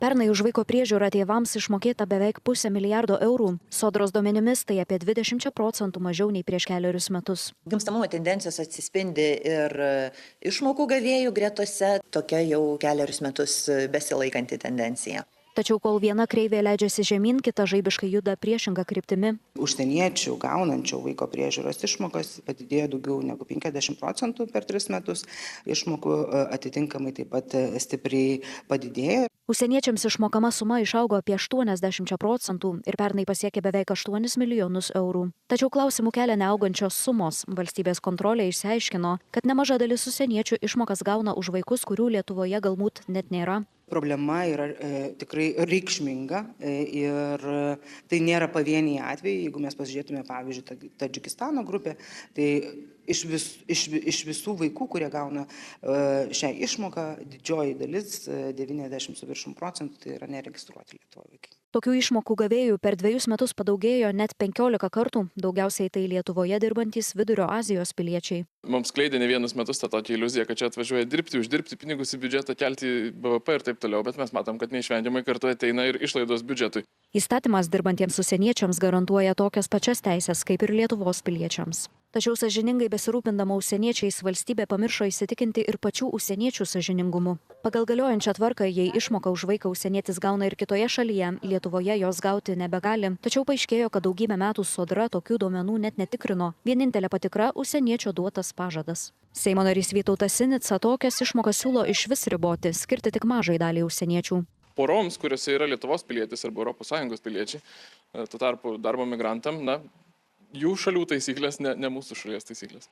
Pernai už vaiko priežiūrą tėvams išmokėta beveik 500 milijardo eurų. Sodros duomenimis tai apie 20% mažiau nei prieš kelerius metus. Gimstamumo tendencijos atsispindi ir išmokų gavėjų gretose, tokia jau kelerius metus besilaikanti tendencija. Tačiau kol viena kreivė leidžiasi žemyn, kita žaibiškai juda priešinga kryptimi. Užsieniečių gaunančių vaiko priežiūros išmokos padidėjo daugiau negu 50% per 3 metus. Išmokų atitinkamai taip pat stipriai padidėjo. Užsieniečiams išmokama suma išaugo apie 80% ir pernai pasiekė beveik 8 milijonus eurų. Tačiau klausimų kelia neaugančios sumos. Valstybės kontrolė išsiaiškino, kad nemaža dalis užsieniečių išmokas gauna už vaikus, kurių Lietuvoje galbūt net nėra. Problema yra tikrai reikšminga ir tai nėra pavieniai atvejai. Jeigu mes pasižiūrėtume, pavyzdžiui, Tadžikistano grupę, tai iš visų vaikų, kurie gauna šią išmoką, didžioji dalis, 90% tai yra neregistruoti Lietuvoje vaikai. Tokių išmokų gavėjų per 2 metus padaugėjo net 15 kartų, daugiausiai tai Lietuvoje dirbantys Vidurio Azijos piliečiai. Mums skleidė ne vienus metus tą tokią iliuziją, kad čia atvažiuoja dirbti, uždirbti pinigus į biudžetą, kelti BVP ir taip toliau, bet mes matom, kad neišvengiamai kartu ateina ir išlaidos biudžetui. Įstatymas dirbantiems užsieniečiams garantuoja tokias pačias teisės kaip ir Lietuvos piliečiams. Tačiau sąžiningai besirūpindama užsieniečiais valstybė pamiršo įsitikinti ir pačių užsieniečių sąžiningumu. Pagal galiojančią tvarką, jei išmoką už vaiką užsienietis gauna ir kitoje šalyje, Lietuvoje jos gauti nebegali. Tačiau paaiškėjo, kad daugybę metų Sodra tokių duomenų net netikrino. Vienintelė patikra užsieniečio duotas pažadas. Seimo narys Vytautas Sinica tokias išmokas siūlo išvis riboti, skirti tik mažai daliai užsieniečių. Poroms, kuriuose yra Lietuvos pilietis arba ES piliečiai, tuo tarpu darbo migrantam, jų šalių taisyklės, ne mūsų šalies taisyklės.